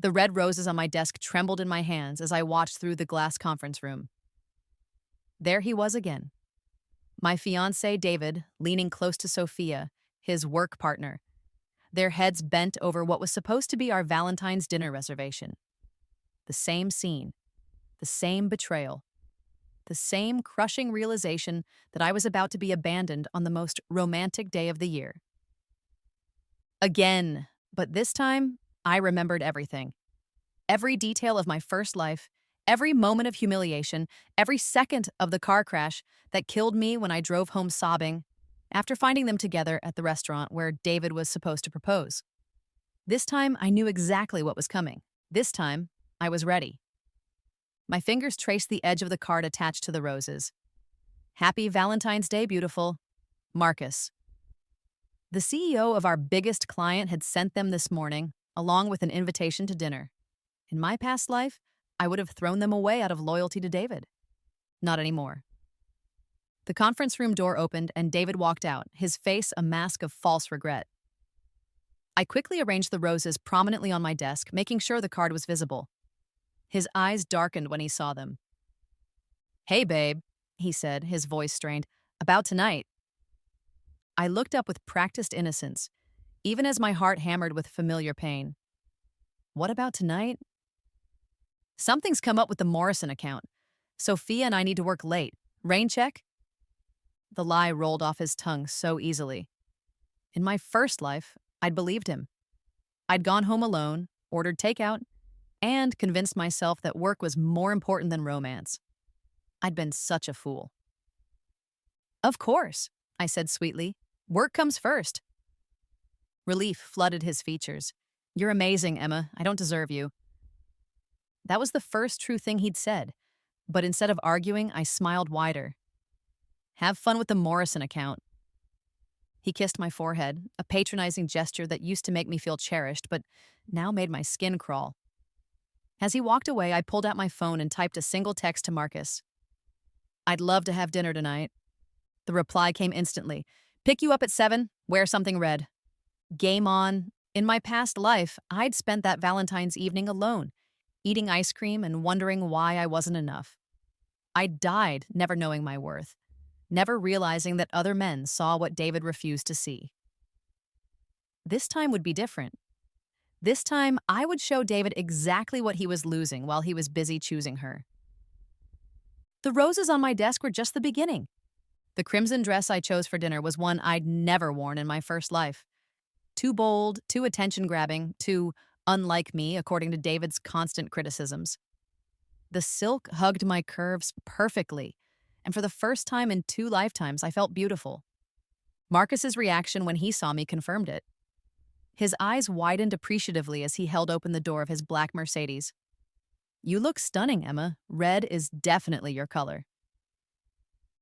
The red roses on my desk trembled in my hands as I watched through the glass conference room. There he was again. My fiancé, David, leaning close to Sophia, his work partner, their heads bent over what was supposed to be our Valentine's dinner reservation. The same scene, the same betrayal, the same crushing realization that I was about to be abandoned on the most romantic day of the year. Again, but this time, I remembered everything. Every detail of my first life, every moment of humiliation, every second of the car crash that killed me when I drove home sobbing after finding them together at the restaurant where David was supposed to propose. This time, I knew exactly what was coming. This time, I was ready. My fingers traced the edge of the card attached to the roses. Happy Valentine's Day, beautiful. Marcus. The CEO of our biggest client had sent them this morning, along with an invitation to dinner. In my past life, I would have thrown them away out of loyalty to David. Not anymore. The conference room door opened and David walked out, his face a mask of false regret. I quickly arranged the roses prominently on my desk, making sure the card was visible. His eyes darkened when he saw them. "Hey, babe," he said, his voice strained. "About tonight." I looked up with practiced innocence, even as my heart hammered with familiar pain. What about tonight? Something's come up with the Morrison account. Sophia and I need to work late. Rain check? The lie rolled off his tongue so easily. In my first life, I'd believed him. I'd gone home alone, ordered takeout, and convinced myself that work was more important than romance. I'd been such a fool. "Of course," I said sweetly. "Work comes first." Relief flooded his features. "You're amazing, Emma. I don't deserve you." That was the first true thing he'd said, but instead of arguing, I smiled wider. "Have fun with the Morrison account." He kissed my forehead, a patronizing gesture that used to make me feel cherished, but now made my skin crawl. As he walked away, I pulled out my phone and typed a single text to Marcus. "I'd love to have dinner tonight." The reply came instantly. "Pick you up at 7, wear something red." Game on. In my past life, I'd spent that Valentine's evening alone, eating ice cream and wondering why I wasn't enough. I died never knowing my worth, never realizing that other men saw what David refused to see. This time would be different. This time, I would show David exactly what he was losing while he was busy choosing her. The roses on my desk were just the beginning. The crimson dress I chose for dinner was one I'd never worn in my first life. Too bold, too attention-grabbing, too unlike me, according to David's constant criticisms. The silk hugged my curves perfectly, and for the first time in 2 lifetimes, I felt beautiful. Marcus's reaction when he saw me confirmed it. His eyes widened appreciatively as he held open the door of his black Mercedes. "You look stunning, Emma. Red is definitely your color."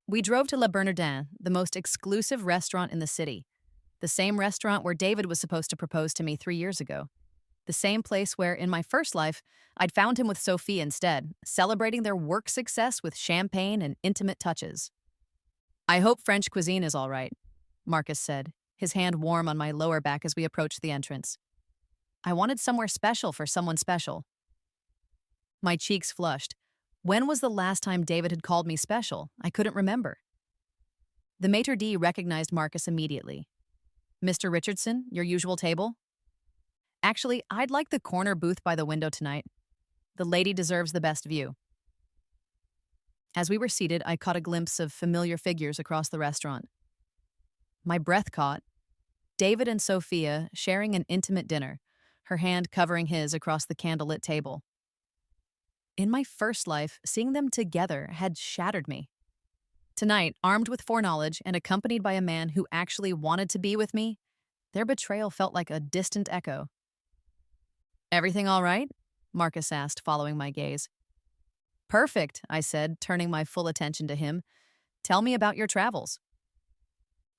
We drove to Le Bernardin, the most exclusive restaurant in the city. The same restaurant where David was supposed to propose to me 3 years ago. The same place where, in my first life, I'd found him with Sophie instead, celebrating their work success with champagne and intimate touches. "I hope French cuisine is all right," Marcus said, his hand warm on my lower back as we approached the entrance. I wanted somewhere special for someone special. My cheeks flushed. When was the last time David had called me special? I couldn't remember. The maitre d' recognized Marcus immediately. "Mr. Richardson, your usual table?" "Actually, I'd like the corner booth by the window tonight. The lady deserves the best view." As we were seated, I caught a glimpse of familiar figures across the restaurant. My breath caught. David and Sophia sharing an intimate dinner, her hand covering his across the candlelit table. In my first life, seeing them together had shattered me. Tonight, armed with foreknowledge and accompanied by a man who actually wanted to be with me, their betrayal felt like a distant echo. "Everything all right?" Marcus asked, following my gaze. "Perfect," I said, turning my full attention to him. "Tell me about your travels."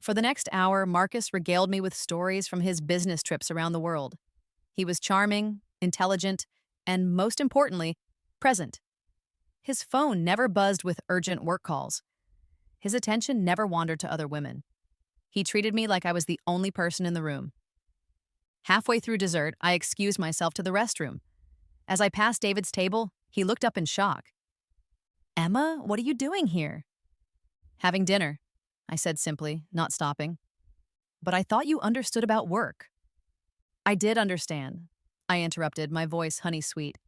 For the next hour, Marcus regaled me with stories from his business trips around the world. He was charming, intelligent, and most importantly, present. His phone never buzzed with urgent work calls. His attention never wandered to other women. He treated me like I was the only person in the room. Halfway through dessert, I excused myself to the restroom. As I passed David's table, he looked up in shock. Emma, what are you doing here? Having dinner, I said simply, not stopping. But I thought you understood about work. I did understand, I interrupted, my voice honey-sweet.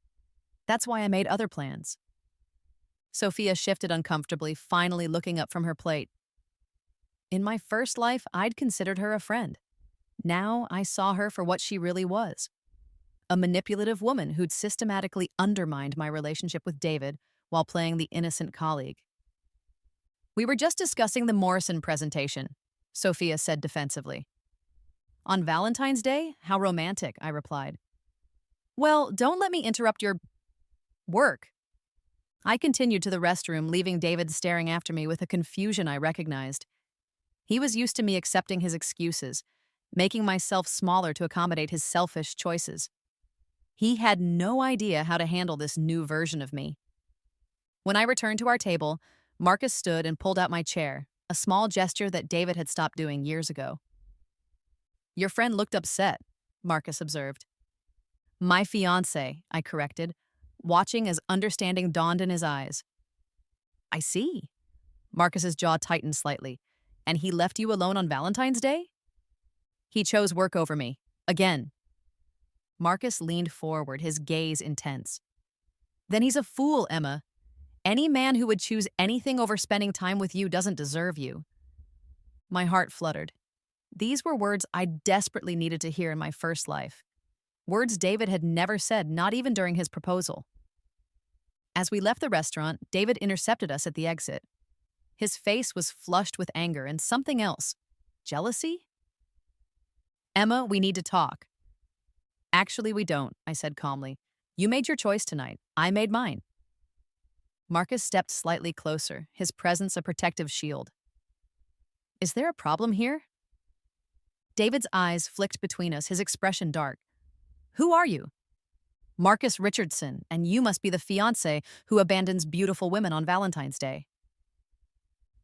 That's why I made other plans. Sophia shifted uncomfortably, finally looking up from her plate. In my first life, I'd considered her a friend. Now I saw her for what she really was. A manipulative woman who'd systematically undermined my relationship with David while playing the innocent colleague. We were just discussing the Morrison presentation, Sophia said defensively. On Valentine's Day? How romantic, I replied. Well, don't let me interrupt your work. I continued to the restroom, leaving David staring after me with a confusion I recognized. He was used to me accepting his excuses, making myself smaller to accommodate his selfish choices. He had no idea how to handle this new version of me. When I returned to our table, Marcus stood and pulled out my chair, a small gesture that David had stopped doing years ago. Your friend looked upset, Marcus observed. My fiancé, I corrected, watching as understanding dawned in his eyes. I see. Marcus's jaw tightened slightly. And he left you alone on Valentine's Day? He chose work over me. Again. Marcus leaned forward, his gaze intense. Then he's a fool, Emma. Any man who would choose anything over spending time with you doesn't deserve you. My heart fluttered. These were words I desperately needed to hear in my first life. Words David had never said, not even during his proposal. As we left the restaurant, David intercepted us at the exit. His face was flushed with anger and something else. Jealousy? Emma, we need to talk. Actually, we don't, I said calmly. You made your choice tonight. I made mine. Marcus stepped slightly closer, his presence a protective shield. Is there a problem here? David's eyes flicked between us, his expression dark. Who are you? Marcus Richardson, and you must be the fiancé who abandons beautiful women on Valentine's Day.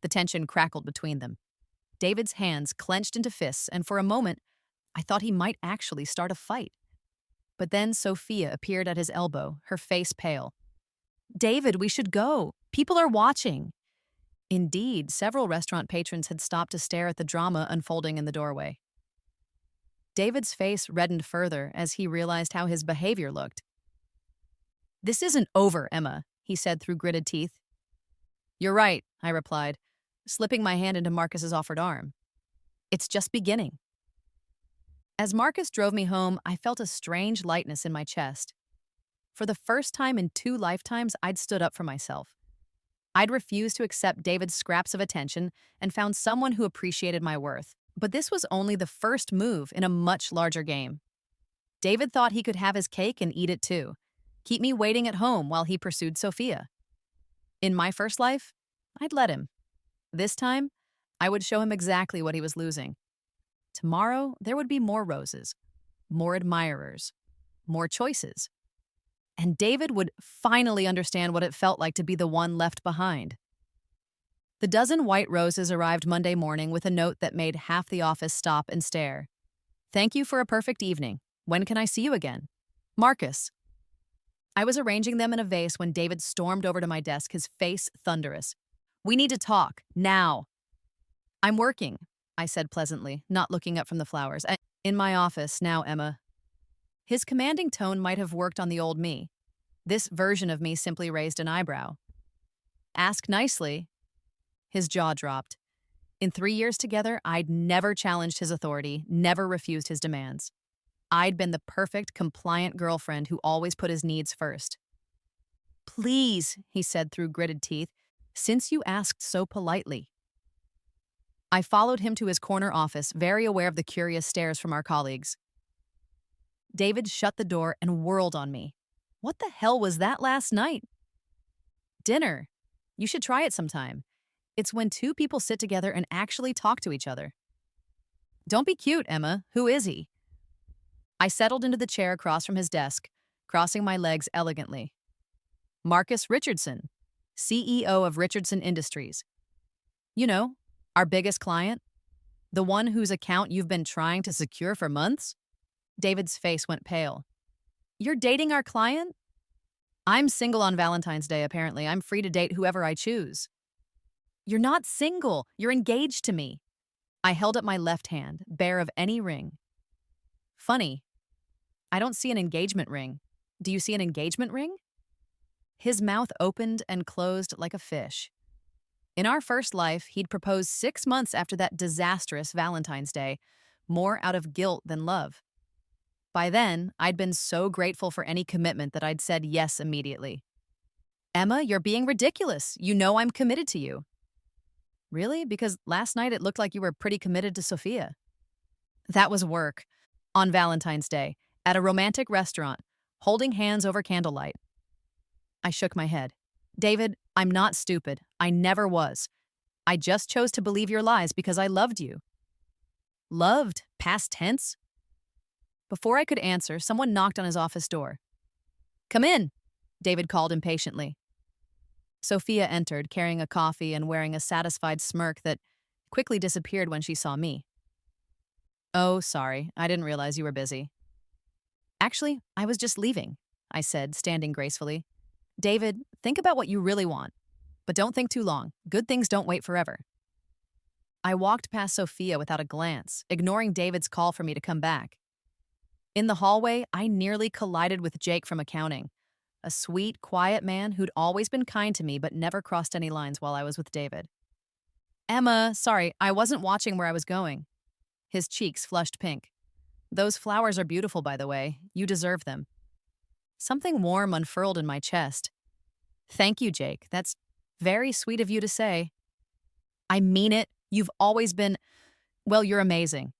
The tension crackled between them. David's hands clenched into fists, and for a moment, I thought he might actually start a fight. But then Sophia appeared at his elbow, her face pale. David, we should go. People are watching. Indeed, several restaurant patrons had stopped to stare at the drama unfolding in the doorway. David's face reddened further as he realized how his behavior looked. This isn't over, Emma, he said through gritted teeth. You're right, I replied, slipping my hand into Marcus's offered arm. It's just beginning. As Marcus drove me home, I felt a strange lightness in my chest. For the first time in 2 lifetimes, I'd stood up for myself. I'd refused to accept David's scraps of attention and found someone who appreciated my worth. But this was only the first move in a much larger game. David thought he could have his cake and eat it too, keep me waiting at home while he pursued Sophia. In my first life, I'd let him. This time, I would show him exactly what he was losing. Tomorrow, there would be more roses, more admirers, more choices. And David would finally understand what it felt like to be the one left behind. The dozen white roses arrived Monday morning with a note that made half the office stop and stare. Thank you for a perfect evening. When can I see you again? Marcus. I was arranging them in a vase when David stormed over to my desk, his face thunderous. We need to talk, now. I'm working, I said pleasantly, not looking up from the flowers. In my office now, Emma. His commanding tone might have worked on the old me. This version of me simply raised an eyebrow. Ask nicely. His jaw dropped. In 3 years together, I'd never challenged his authority, never refused his demands. I'd been the perfect, compliant girlfriend who always put his needs first. Please, he said through gritted teeth, since you asked so politely. I followed him to his corner office, very aware of the curious stares from our colleagues. David shut the door and whirled on me. What the hell was that last night? Dinner. You should try it sometime. It's when 2 people sit together and actually talk to each other. Don't be cute, Emma. Who is he? I settled into the chair across from his desk, crossing my legs elegantly. Marcus Richardson, CEO of Richardson Industries. You know, our biggest client? The one whose account you've been trying to secure for months? David's face went pale. You're dating our client? I'm single on Valentine's Day, apparently. I'm free to date whoever I choose. You're not single. You're engaged to me. I held up my left hand, bare of any ring. Funny, I don't see an engagement ring. Do you see an engagement ring? His mouth opened and closed like a fish. In our first life, he'd proposed 6 months after that disastrous Valentine's Day, more out of guilt than love. By then, I'd been so grateful for any commitment that I'd said yes immediately. Emma, you're being ridiculous. You know I'm committed to you. Really? Because last night it looked like you were pretty committed to Sophia. That was work. On Valentine's Day, at a romantic restaurant, holding hands over candlelight. I shook my head. David, I'm not stupid. I never was. I just chose to believe your lies because I loved you. Loved? Past tense? Before I could answer, someone knocked on his office door. Come in, David called impatiently. Sophia entered, carrying a coffee and wearing a satisfied smirk that quickly disappeared when she saw me. Oh, sorry, I didn't realize you were busy. Actually, I was just leaving, I said, standing gracefully. David, think about what you really want. But don't think too long. Good things don't wait forever. I walked past Sophia without a glance, ignoring David's call for me to come back. In the hallway, I nearly collided with Jake from accounting, a sweet, quiet man who'd always been kind to me but never crossed any lines while I was with David. Emma, sorry, I wasn't watching where I was going. His cheeks flushed pink. Those flowers are beautiful, by the way. You deserve them. Something warm unfurled in my chest. Thank you, Jake. That's very sweet of you to say. I mean it. You've always been, well, you're amazing.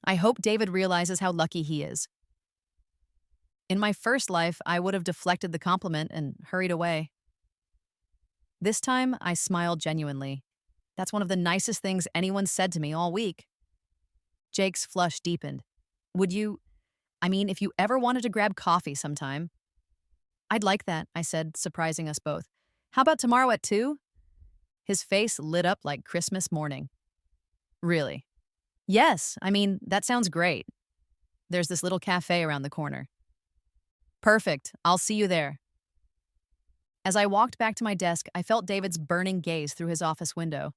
I hope David realizes how lucky he is. In my first life, I would have deflected the compliment and hurried away. This time, I smiled genuinely. That's one of the nicest things anyone said to me all week. Jake's flush deepened. If you ever wanted to grab coffee sometime. I'd like that, I said, surprising us both. How about tomorrow at 2? His face lit up like Christmas morning. Really? Yes, that sounds great. There's this little cafe around the corner. Perfect, I'll see you there. As I walked back to my desk, I felt David's burning gaze through his office window.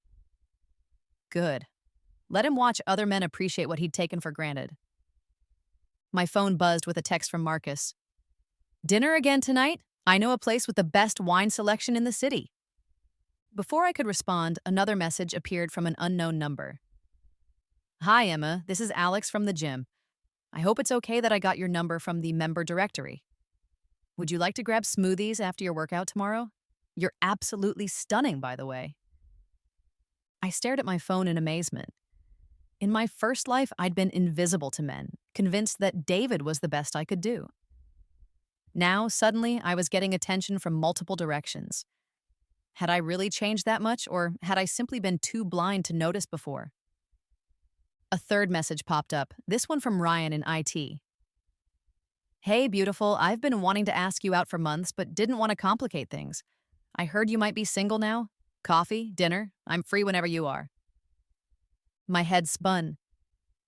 Good. Let him watch other men appreciate what he'd taken for granted. My phone buzzed with a text from Marcus. Dinner again tonight? I know a place with the best wine selection in the city. Before I could respond, another message appeared from an unknown number. Hi, Emma. This is Alex from the gym. I hope it's okay that I got your number from the member directory. Would you like to grab smoothies after your workout tomorrow? You're absolutely stunning, by the way. I stared at my phone in amazement. In my first life, I'd been invisible to men, convinced that David was the best I could do. Now, suddenly, I was getting attention from multiple directions. Had I really changed that much, or had I simply been too blind to notice before? A third message popped up, this one from Ryan in IT. Hey, beautiful, I've been wanting to ask you out for months, but didn't want to complicate things. I heard you might be single now. Coffee, dinner, I'm free whenever you are. My head spun.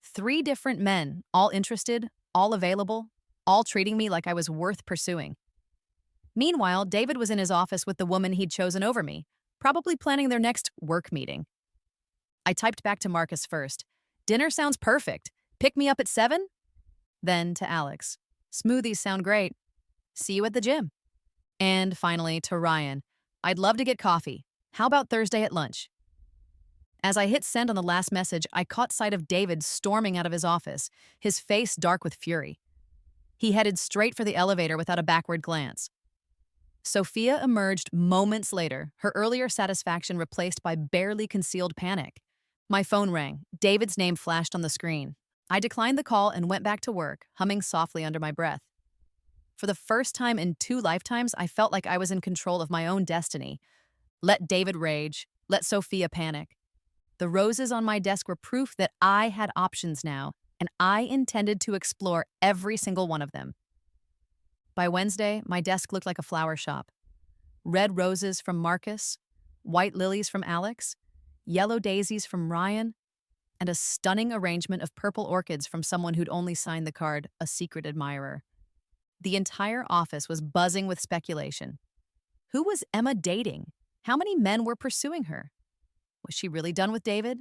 3 different men, all interested, all available, all treating me like I was worth pursuing. Meanwhile, David was in his office with the woman he'd chosen over me, probably planning their next work meeting. I typed back to Marcus first. Dinner sounds perfect. Pick me up at 7? Then to Alex. Smoothies sound great. See you at the gym. And finally to Ryan. I'd love to get coffee. How about Thursday at lunch? As I hit send on the last message, I caught sight of David storming out of his office, his face dark with fury. He headed straight for the elevator without a backward glance. Sophia emerged moments later, her earlier satisfaction replaced by barely concealed panic. My phone rang. David's name flashed on the screen. I declined the call and went back to work, humming softly under my breath. For the first time in 2 lifetimes, I felt like I was in control of my own destiny. Let David rage. Let Sophia panic. The roses on my desk were proof that I had options now, and I intended to explore every single one of them. By Wednesday, my desk looked like a flower shop. Red roses from Marcus, white lilies from Alex, yellow daisies from Ryan, and a stunning arrangement of purple orchids from someone who'd only signed the card, a secret admirer. The entire office was buzzing with speculation. Who was Emma dating? How many men were pursuing her? Was she really done with David?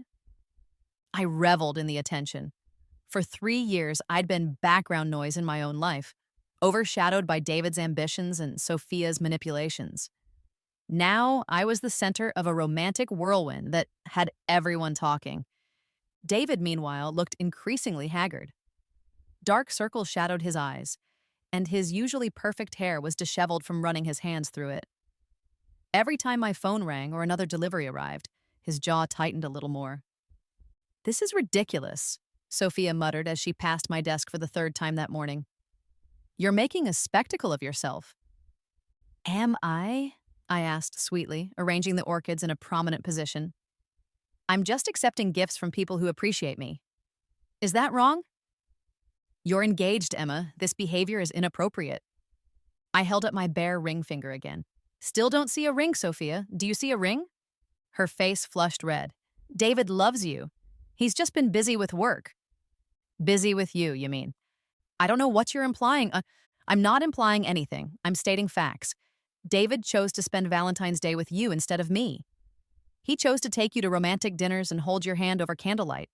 I reveled in the attention. For 3 years, I'd been background noise in my own life, overshadowed by David's ambitions and Sophia's manipulations. Now, I was the center of a romantic whirlwind that had everyone talking. David, meanwhile, looked increasingly haggard. Dark circles shadowed his eyes, and his usually perfect hair was disheveled from running his hands through it. Every time my phone rang or another delivery arrived, his jaw tightened a little more. "This is ridiculous," Sophia muttered as she passed my desk for the third time that morning. "You're making a spectacle of yourself." "Am I?" I asked sweetly, arranging the orchids in a prominent position. "I'm just accepting gifts from people who appreciate me. Is that wrong?" "You're engaged, Emma. This behavior is inappropriate." I held up my bare ring finger again. "Still don't see a ring, Sophia. Do you see a ring?" Her face flushed red. "David loves you. He's just been busy with work." "Busy with you, you mean?" "I don't know what you're implying." I'm not implying anything. I'm stating facts. David chose to spend Valentine's Day with you instead of me. He chose to take you to romantic dinners and hold your hand over candlelight.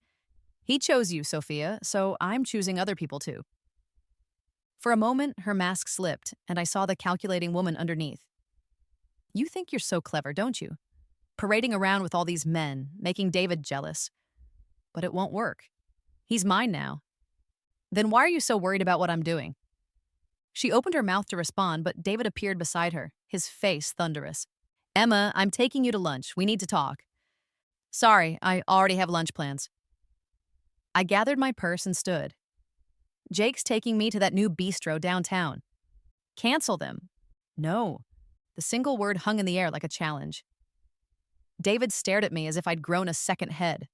He chose you, Sophia, so I'm choosing other people too." For a moment, her mask slipped, and I saw the calculating woman underneath. "You think you're so clever, don't you? Parading around with all these men, making David jealous. But it won't work. He's mine now. Then why are you so worried about what I'm doing?" She opened her mouth to respond, but David appeared beside her, his face thunderous. "Emma, I'm taking you to lunch. We need to talk." "Sorry, I already have lunch plans." I gathered my purse and stood. "Jake's taking me to that new bistro downtown." "Cancel them." "No." The single word hung in the air like a challenge. David stared at me as if I'd grown a second head.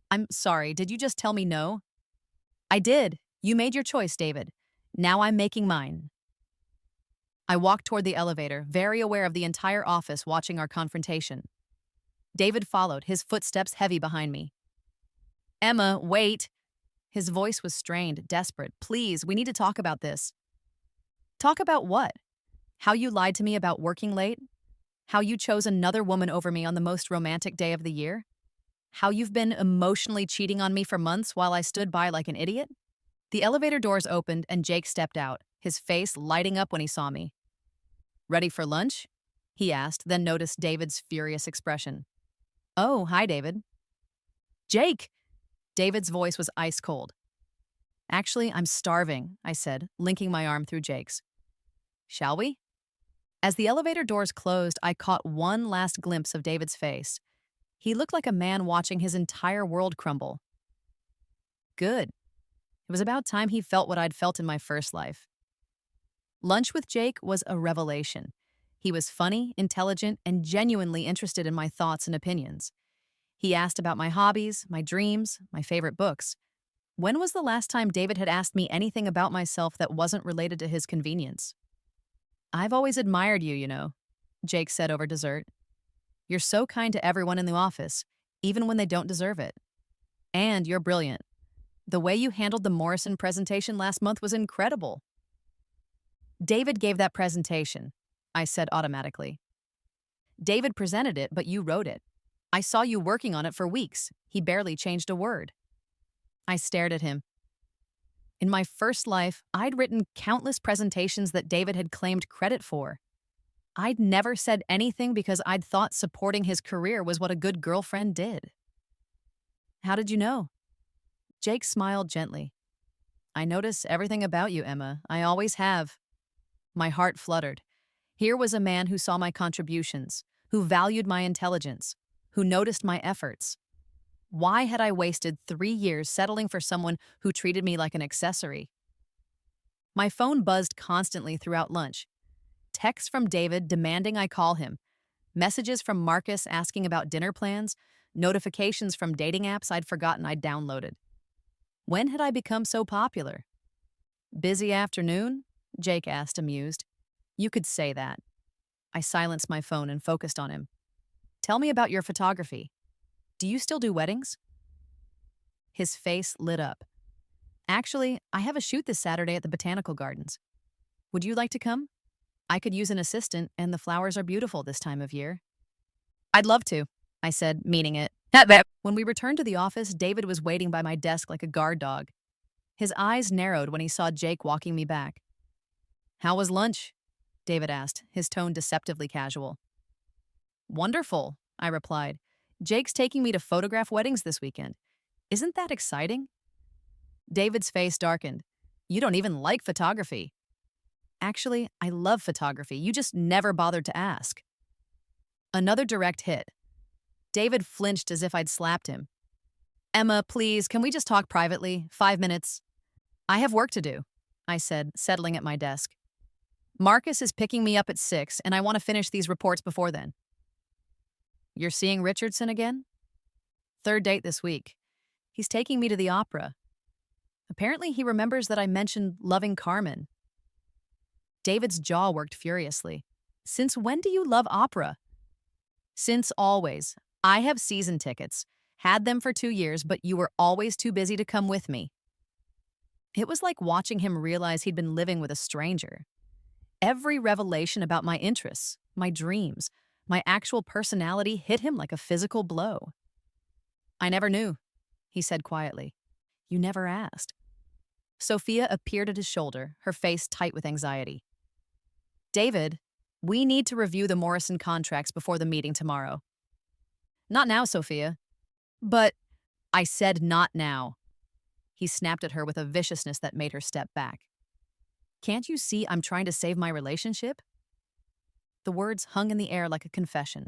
"I'm sorry, did you just tell me no?" "I did. You made your choice, David. Now I'm making mine." I walked toward the elevator, very aware of the entire office watching our confrontation. David followed, his footsteps heavy behind me. "Emma, wait." His voice was strained, desperate. "Please, we need to talk about this." "Talk about what? How you lied to me about working late? How you chose another woman over me on the most romantic day of the year? How you've been emotionally cheating on me for months while I stood by like an idiot?" The elevator doors opened and Jake stepped out, his face lighting up when he saw me. "Ready for lunch?" he asked, then noticed David's furious expression. "Oh, hi, David." "Jake!" David's voice was ice cold. "Actually, I'm starving," I said, linking my arm through Jake's. "Shall we?" As the elevator doors closed, I caught one last glimpse of David's face. He looked like a man watching his entire world crumble. Good. It was about time he felt what I'd felt in my first life. Lunch with Jake was a revelation. He was funny, intelligent, and genuinely interested in my thoughts and opinions. He asked about my hobbies, my dreams, my favorite books. When was the last time David had asked me anything about myself that wasn't related to his convenience? "I've always admired you, you know," Jake said over dessert. "You're so kind to everyone in the office, even when they don't deserve it. And you're brilliant. The way you handled the Morrison presentation last month was incredible." "David gave that presentation," I said automatically. "David presented it, but you wrote it. I saw you working on it for weeks. He barely changed a word." I stared at him. In my first life, I'd written countless presentations that David had claimed credit for. I'd never said anything because I'd thought supporting his career was what a good girlfriend did. "How did you know?" Jake smiled gently. "I notice everything about you, Emma. I always have." My heart fluttered. Here was a man who saw my contributions, who valued my intelligence, who noticed my efforts. Why had I wasted 3 years settling for someone who treated me like an accessory? My phone buzzed constantly throughout lunch. Texts from David demanding I call him, messages from Marcus asking about dinner plans, notifications from dating apps I'd forgotten I'd downloaded. When had I become so popular? "Busy afternoon?" Jake asked, amused. "You could say that." I silenced my phone and focused on him. "Tell me about your photography. Do you still do weddings?" His face lit up. "Actually, I have a shoot this Saturday at the Botanical Gardens." Would you like to come? I could use an assistant, and the flowers are beautiful this time of year. I'd love to, I said, meaning it. When we returned to the office, David was waiting by my desk like a guard dog. His eyes narrowed when he saw Jake walking me back. How was lunch? David asked, his tone deceptively casual. Wonderful, I replied. Jake's taking me to photograph weddings this weekend. Isn't that exciting? David's face darkened. You don't even like photography. Actually, I love photography. You just never bothered to ask. Another direct hit. David flinched as if I'd slapped him. Emma, please, can we just talk privately? 5 minutes. I have work to do, I said, settling at my desk. Marcus is picking me up at 6, and I want to finish these reports before then. You're seeing Richardson again? Third date this week. He's taking me to the opera. Apparently, he remembers that I mentioned loving Carmen. David's jaw worked furiously. Since when do you love opera? Since always. I have season tickets. Had them for 2 years, but you were always too busy to come with me. It was like watching him realize he'd been living with a stranger. Every revelation about my interests, my dreams, my actual personality hit him like a physical blow. I never knew, he said quietly. You never asked. Sophia appeared at his shoulder, her face tight with anxiety. David, we need to review the Morrison contracts before the meeting tomorrow. Not now, Sophia. But I said not now. He snapped at her with a viciousness that made her step back. Can't you see I'm trying to save my relationship? The words hung in the air like a confession.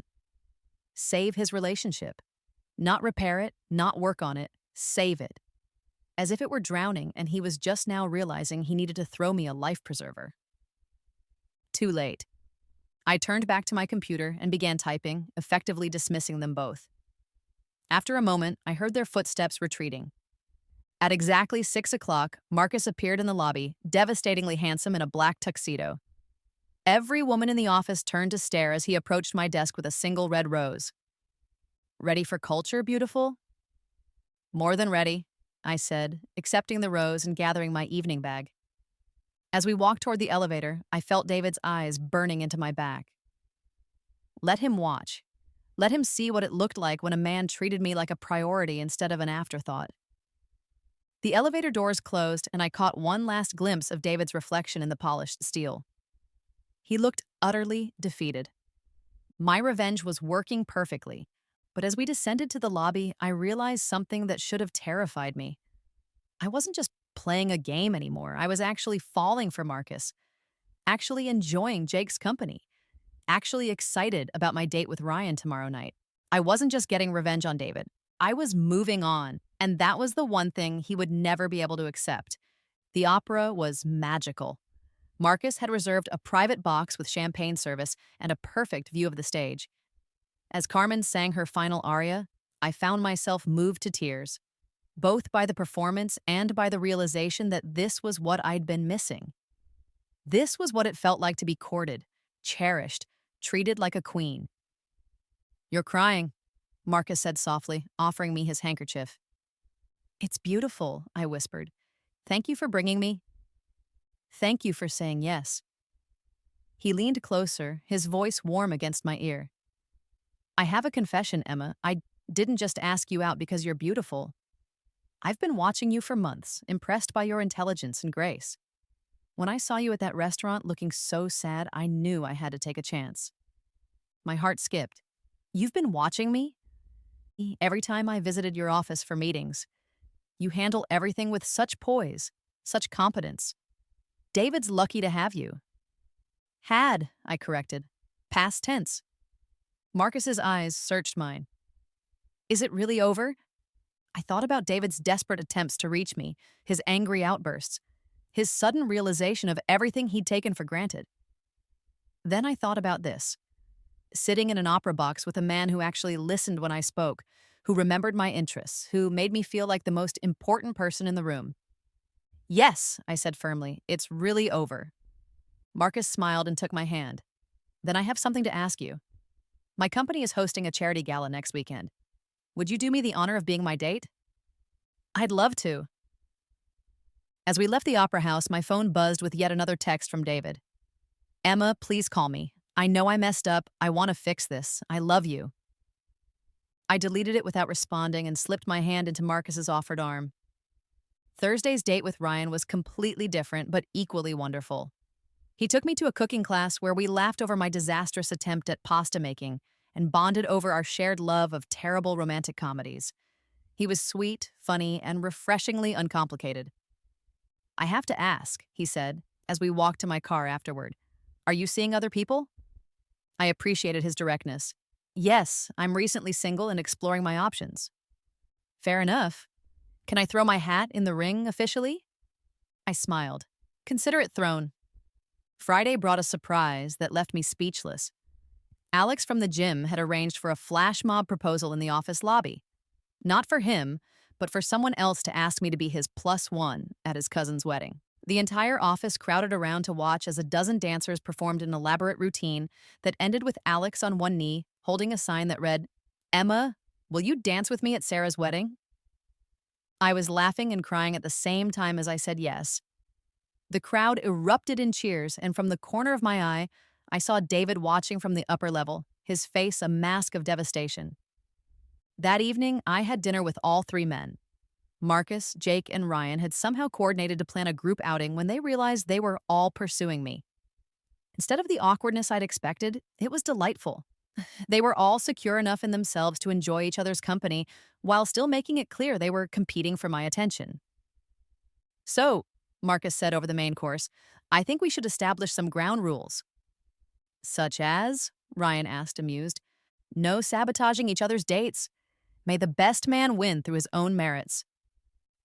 Save his relationship. Not repair it, not work on it, save it. As if it were drowning and he was just now realizing he needed to throw me a life preserver. Too late. I turned back to my computer and began typing, effectively dismissing them both. After a moment, I heard their footsteps retreating. At exactly 6 o'clock, Marcus appeared in the lobby, devastatingly handsome in a black tuxedo. Every woman in the office turned to stare as he approached my desk with a single red rose. Ready for culture, beautiful? More than ready, I said, accepting the rose and gathering my evening bag. As we walked toward the elevator, I felt David's eyes burning into my back. Let him watch. Let him see what it looked like when a man treated me like a priority instead of an afterthought. The elevator doors closed, and I caught one last glimpse of David's reflection in the polished steel. He looked utterly defeated. My revenge was working perfectly, but as we descended to the lobby, I realized something that should have terrified me. I wasn't just playing a game anymore. I was actually falling for Marcus, actually enjoying Jake's company, actually excited about my date with Ryan tomorrow night. I wasn't just getting revenge on David. I was moving on, and that was the one thing he would never be able to accept. The opera was magical. Marcus had reserved a private box with champagne service and a perfect view of the stage. As Carmen sang her final aria, I found myself moved to tears, both by the performance and by the realization that this was what I'd been missing. This was what it felt like to be courted, cherished, treated like a queen. You're crying, Marcus said softly, offering me his handkerchief. It's beautiful, I whispered. Thank you for bringing me. Thank you for saying yes. He leaned closer, his voice warm against my ear. I have a confession, Emma. I didn't just ask you out because you're beautiful. I've been watching you for months, impressed by your intelligence and grace. When I saw you at that restaurant looking so sad, I knew I had to take a chance. My heart skipped. You've been watching me? Every time I visited your office for meetings. You handle everything with such poise, such competence. David's lucky to have you. Had, I corrected. Past tense. Marcus's eyes searched mine. Is it really over? I thought about David's desperate attempts to reach me, his angry outbursts, his sudden realization of everything he'd taken for granted. Then I thought about this. Sitting in an opera box with a man who actually listened when I spoke, who remembered my interests, who made me feel like the most important person in the room. Yes, I said firmly, it's really over. Marcus smiled and took my hand. Then I have something to ask you. My company is hosting a charity gala next weekend. Would you do me the honor of being my date? I'd love to. As we left the opera house, my phone buzzed with yet another text from David. Emma, please call me. I know I messed up. I want to fix this. I love you. I deleted it without responding and slipped my hand into Marcus's offered arm. Thursday's date with Ryan was completely different, but equally wonderful. He took me to a cooking class where we laughed over my disastrous attempt at pasta making and bonded over our shared love of terrible romantic comedies. He was sweet, funny, and refreshingly uncomplicated. I have to ask, he said, as we walked to my car afterward. Are you seeing other people? I appreciated his directness. Yes, I'm recently single and exploring my options. Fair enough. Can I throw my hat in the ring officially? I smiled. Consider it thrown. Friday brought a surprise that left me speechless. Alex from the gym had arranged for a flash mob proposal in the office lobby. Not for him, but for someone else to ask me to be his +1 at his cousin's wedding. The entire office crowded around to watch as a dozen dancers performed an elaborate routine that ended with Alex on one knee, holding a sign that read, Emma, will you dance with me at Sarah's wedding? I was laughing and crying at the same time as I said yes. The crowd erupted in cheers, and from the corner of my eye, I saw David watching from the upper level, his face a mask of devastation. That evening, I had dinner with all three men. Marcus, Jake, and Ryan had somehow coordinated to plan a group outing when they realized they were all pursuing me. Instead of the awkwardness I'd expected, it was delightful. They were all secure enough in themselves to enjoy each other's company while still making it clear they were competing for my attention. So, Marcus said over the main course, I think we should establish some ground rules. Such as? Ryan asked, amused. No sabotaging each other's dates. May the best man win through his own merits.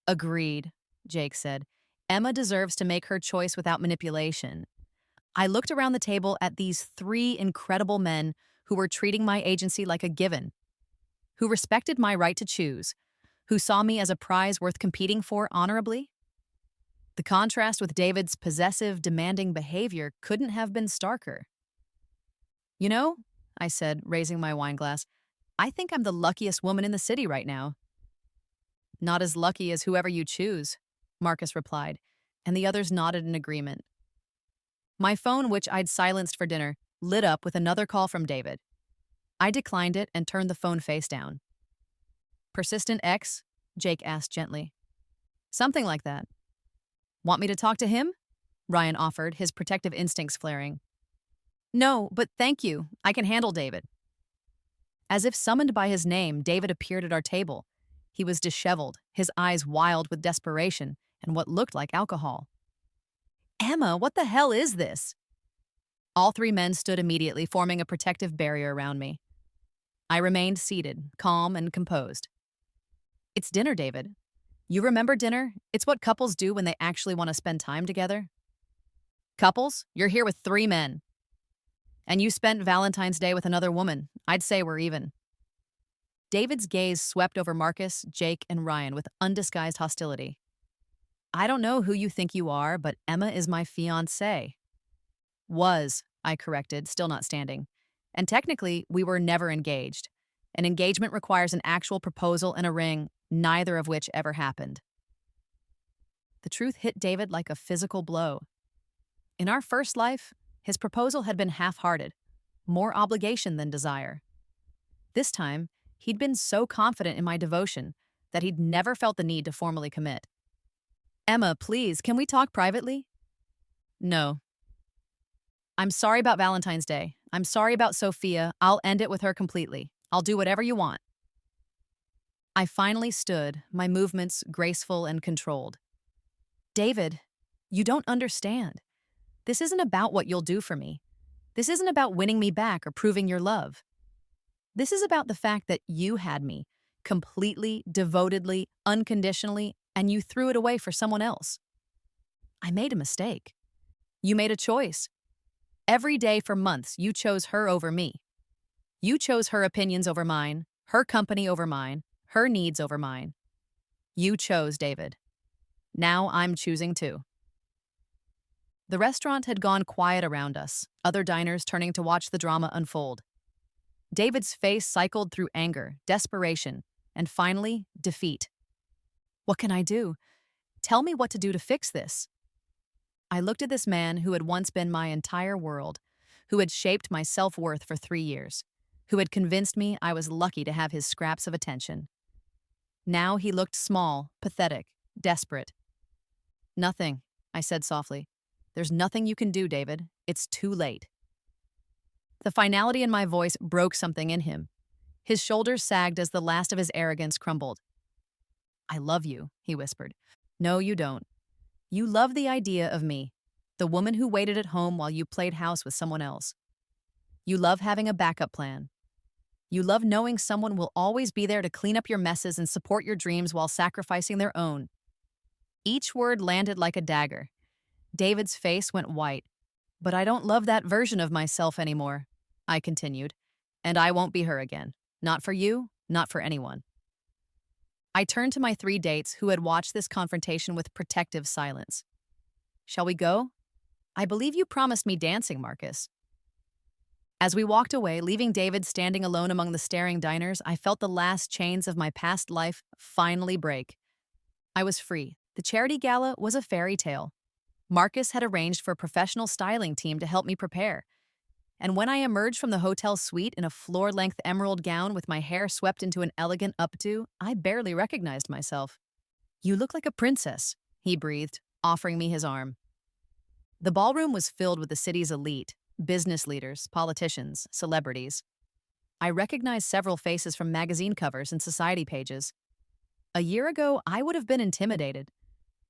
Agreed, Jake said. Emma deserves to make her choice without manipulation. I looked around the table at these three incredible men who were treating my agency like a given, who respected my right to choose, who saw me as a prize worth competing for honorably. The contrast with David's possessive, demanding behavior couldn't have been starker. You know, I said, raising my wine glass, I think I'm the luckiest woman in the city right now. Not as lucky as whoever you choose, Marcus replied, and the others nodded in agreement. My phone, which I'd silenced for dinner, lit up with another call from David. I declined it and turned the phone face down. Persistent ex? Jake asked gently. Something like that. Want me to talk to him? Ryan offered, his protective instincts flaring. No, but thank you. I can handle David. As if summoned by his name, David appeared at our table. He was disheveled, his eyes wild with desperation and what looked like alcohol. Emma, what the hell is this? All three men stood immediately, forming a protective barrier around me. I remained seated, calm and composed. It's dinner, David. You remember dinner? It's what couples do when they actually want to spend time together. Couples, you're here with three men. And you spent Valentine's Day with another woman. I'd say we're even. David's gaze swept over Marcus, Jake, and Ryan with undisguised hostility. I don't know who you think you are, but Emma is my fiancé. Was, I corrected, still not standing. And technically, we were never engaged. An engagement requires an actual proposal and a ring, neither of which ever happened. The truth hit David like a physical blow. In our first life, his proposal had been half-hearted, more obligation than desire. This time, he'd been so confident in my devotion that he'd never felt the need to formally commit. Emma, please, can we talk privately? No. I'm sorry about Valentine's Day. I'm sorry about Sophia. I'll end it with her completely. I'll do whatever you want. I finally stood, my movements graceful and controlled. David, you don't understand. This isn't about what you'll do for me. This isn't about winning me back or proving your love. This is about the fact that you had me, completely, devotedly, unconditionally, and you threw it away for someone else. I made a mistake. You made a choice. Every day for months, you chose her over me. You chose her opinions over mine, her company over mine, her needs over mine. You chose, David. Now I'm choosing too. The restaurant had gone quiet around us, other diners turning to watch the drama unfold. David's face cycled through anger, desperation, and finally, defeat. What can I do? Tell me what to do to fix this. I looked at this man who had once been my entire world, who had shaped my self-worth for 3 years, who had convinced me I was lucky to have his scraps of attention. Now he looked small, pathetic, desperate. Nothing, I said softly. There's nothing you can do, David. It's too late. The finality in my voice broke something in him. His shoulders sagged as the last of his arrogance crumbled. I love you, he whispered. No, you don't. You love the idea of me, the woman who waited at home while you played house with someone else. You love having a backup plan. You love knowing someone will always be there to clean up your messes and support your dreams while sacrificing their own. Each word landed like a dagger. David's face went white. But I don't love that version of myself anymore, I continued, and I won't be her again. Not for you, not for anyone. I turned to my 3 dates who had watched this confrontation with protective silence. Shall we go? I believe you promised me dancing, Marcus. As we walked away, leaving David standing alone among the staring diners, I felt the last chains of my past life finally break. I was free. The charity gala was a fairy tale. Marcus had arranged for a professional styling team to help me prepare. And when I emerged from the hotel suite in a floor-length emerald gown with my hair swept into an elegant updo, I barely recognized myself. You look like a princess, he breathed, offering me his arm. The ballroom was filled with the city's elite, business leaders, politicians, celebrities. I recognized several faces from magazine covers and society pages. A year ago, I would have been intimidated.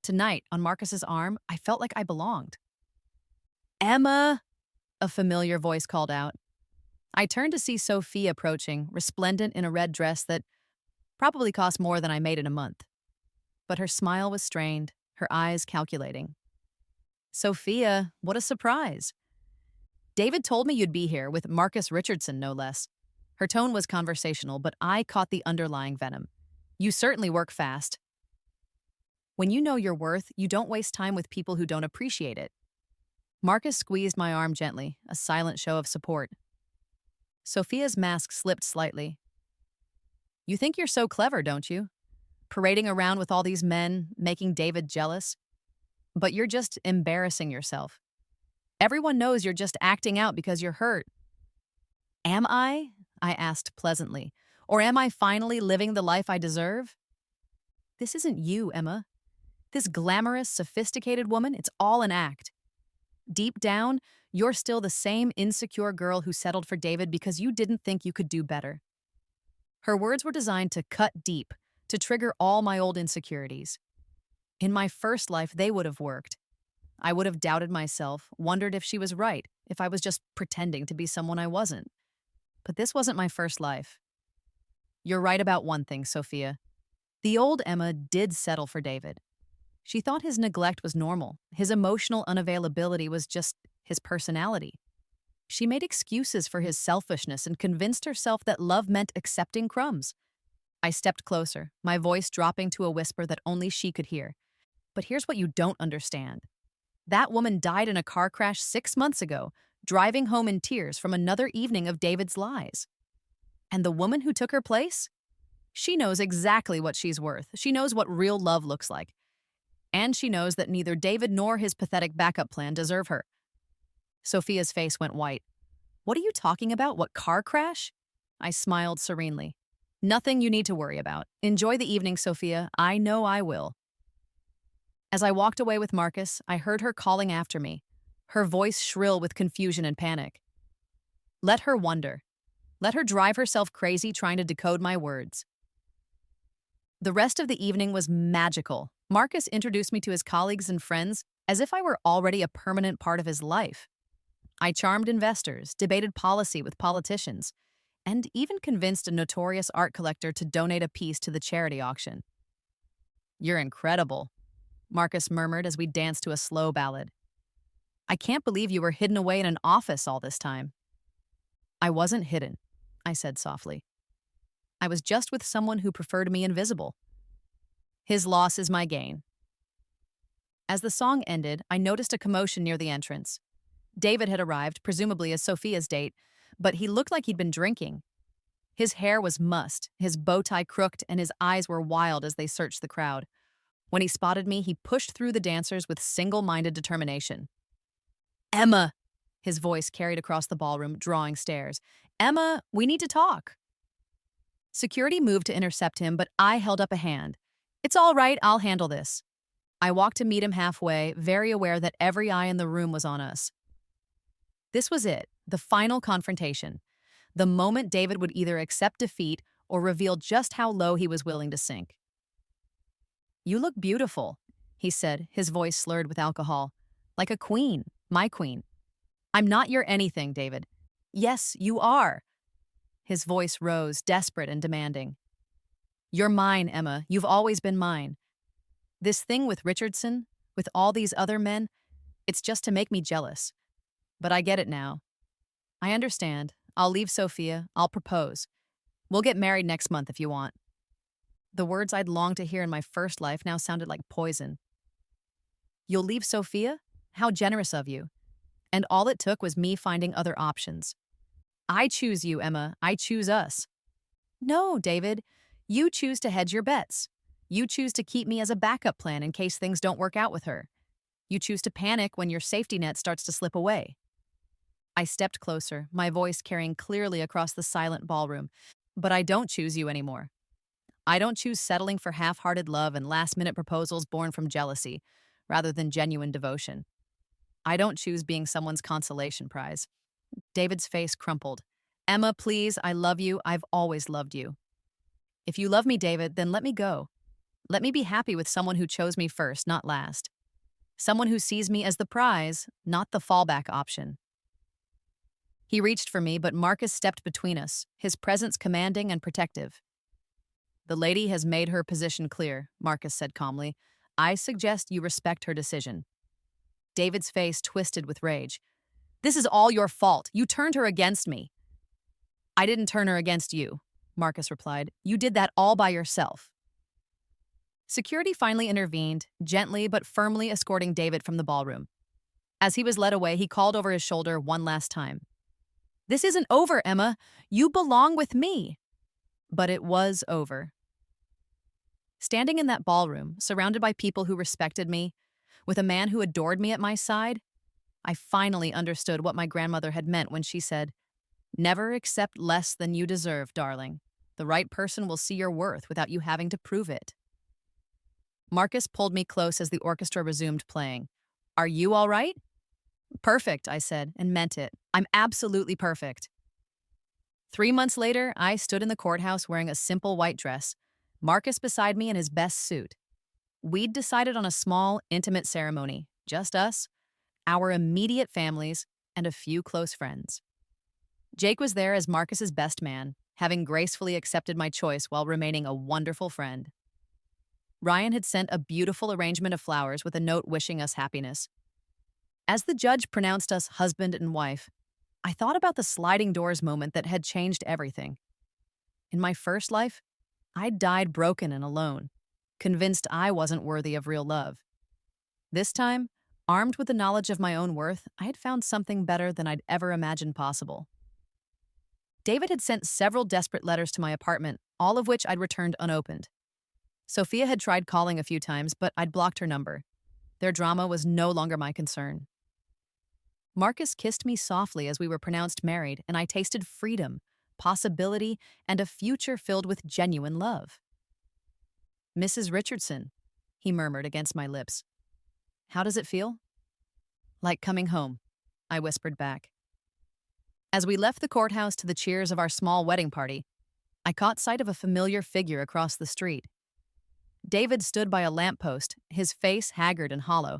Tonight, on Marcus's arm, I felt like I belonged. Emma, a familiar voice called out. I turned to see Sophia approaching, resplendent in a red dress that probably cost more than I made in a month. But her smile was strained, her eyes calculating. Sophia, what a surprise. David told me you'd be here, with Marcus Richardson, no less. Her tone was conversational, but I caught the underlying venom. You certainly work fast. When you know your worth, you don't waste time with people who don't appreciate it. Marcus squeezed my arm gently, a silent show of support. Sophia's mask slipped slightly. You think you're so clever, don't you? Parading around with all these men, making David jealous. But you're just embarrassing yourself. Everyone knows you're just acting out because you're hurt. Am I? I asked pleasantly. Or am I finally living the life I deserve? This isn't you, Emma. This glamorous, sophisticated woman, it's all an act. Deep down, you're still the same insecure girl who settled for David because you didn't think you could do better. Her words were designed to cut deep, to trigger all my old insecurities. In my first life, they would have worked. I would have doubted myself, wondered if she was right, if I was just pretending to be someone I wasn't. But this wasn't my first life. You're right about one thing, Sophia. The old Emma did settle for David. She thought his neglect was normal. His emotional unavailability was just his personality. She made excuses for his selfishness and convinced herself that love meant accepting crumbs. I stepped closer, my voice dropping to a whisper that only she could hear. But here's what you don't understand. That woman died in a car crash 6 months ago, driving home in tears from another evening of David's lies. And the woman who took her place? She knows exactly what she's worth. She knows what real love looks like. And she knows that neither David nor his pathetic backup plan deserve her. Sophia's face went white. What are you talking about? What car crash? I smiled serenely. Nothing you need to worry about. Enjoy the evening, Sophia. I know I will. As I walked away with Marcus, I heard her calling after me, her voice shrill with confusion and panic. Let her wonder. Let her drive herself crazy trying to decode my words. The rest of the evening was magical. Marcus introduced me to his colleagues and friends as if I were already a permanent part of his life. I charmed investors, debated policy with politicians, and even convinced a notorious art collector to donate a piece to the charity auction. You're incredible, Marcus murmured as we danced to a slow ballad. I can't believe you were hidden away in an office all this time. I wasn't hidden, I said softly. I was just with someone who preferred me invisible. His loss is my gain. As the song ended, I noticed a commotion near the entrance. David had arrived, presumably as Sophia's date, but he looked like he'd been drinking. His hair was mussed, his bow tie crooked, and his eyes were wild as they searched the crowd. When he spotted me, he pushed through the dancers with single-minded determination. Emma, his voice carried across the ballroom, drawing stares. Emma, we need to talk. Security moved to intercept him, but I held up a hand. It's all right, I'll handle this. I walked to meet him halfway, very aware that every eye in the room was on us. This was it, the final confrontation. The moment David would either accept defeat or reveal just how low he was willing to sink. You look beautiful, he said, his voice slurred with alcohol. Like a queen, my queen. I'm not your anything, David. Yes, you are. His voice rose, desperate and demanding. You're mine, Emma. You've always been mine. This thing with Richardson, with all these other men, it's just to make me jealous. But I get it now. I understand. I'll leave Sophia. I'll propose. We'll get married next month if you want. The words I'd longed to hear in my first life now sounded like poison. You'll leave Sophia? How generous of you. And all it took was me finding other options. I choose you, Emma. I choose us. No, David. You choose to hedge your bets. You choose to keep me as a backup plan in case things don't work out with her. You choose to panic when your safety net starts to slip away. I stepped closer, my voice carrying clearly across the silent ballroom. But I don't choose you anymore. I don't choose settling for half-hearted love and last-minute proposals born from jealousy, rather than genuine devotion. I don't choose being someone's consolation prize. David's face crumpled. Emma, please, I love you. I've always loved you. If you love me, David, then let me go. Let me be happy with someone who chose me first, not last. Someone who sees me as the prize, not the fallback option. He reached for me, but Marcus stepped between us, his presence commanding and protective. The lady has made her position clear, Marcus said calmly. I suggest you respect her decision. David's face twisted with rage. This is all your fault. You turned her against me. I didn't turn her against you, Marcus replied. You did that all by yourself. Security finally intervened, gently but firmly escorting David from the ballroom. As he was led away, he called over his shoulder one last time. This isn't over, Emma. You belong with me. But it was over. Standing in that ballroom, surrounded by people who respected me, with a man who adored me at my side, I finally understood what my grandmother had meant when she said, Never accept less than you deserve, darling. The right person will see your worth without you having to prove it. Marcus pulled me close as the orchestra resumed playing. Are you all right? Perfect, I said, and meant it. I'm absolutely perfect. 3 months later, I stood in the courthouse wearing a simple white dress, Marcus beside me in his best suit. We'd decided on a small, intimate ceremony, just us, our immediate families, and a few close friends. Jake was there as Marcus's best man, having gracefully accepted my choice while remaining a wonderful friend. Ryan had sent a beautiful arrangement of flowers with a note wishing us happiness. As the judge pronounced us husband and wife, I thought about the sliding doors moment that had changed everything. In my first life, I'd died broken and alone, convinced I wasn't worthy of real love. This time, armed with the knowledge of my own worth, I had found something better than I'd ever imagined possible. David had sent several desperate letters to my apartment, all of which I'd returned unopened. Sophia had tried calling a few times, but I'd blocked her number. Their drama was no longer my concern. Marcus kissed me softly as we were pronounced married, and I tasted freedom, possibility, and a future filled with genuine love. Mrs. Richardson, he murmured against my lips. How does it feel? Like coming home, I whispered back. As we left the courthouse to the cheers of our small wedding party, I caught sight of a familiar figure across the street. David stood by a lamppost, his face haggard and hollow.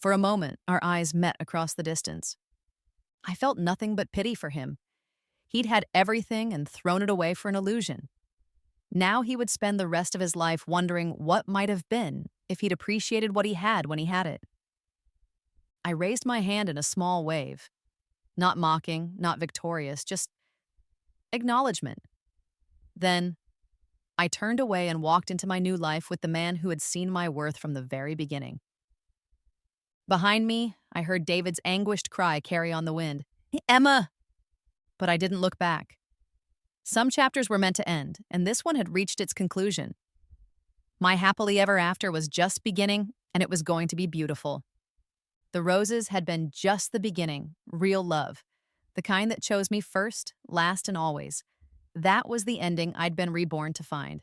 For a moment, our eyes met across the distance. I felt nothing but pity for him. He'd had everything and thrown it away for an illusion. Now he would spend the rest of his life wondering what might have been if he'd appreciated what he had when he had it. I raised my hand in a small wave. Not mocking, not victorious, just acknowledgement. Then, I turned away and walked into my new life with the man who had seen my worth from the very beginning. Behind me, I heard David's anguished cry carry on the wind. Emma! But I didn't look back. Some chapters were meant to end, and this one had reached its conclusion. My happily ever after was just beginning, and it was going to be beautiful. The roses had been just the beginning, real love. The kind that chose me first, last, and always. That was the ending I'd been reborn to find.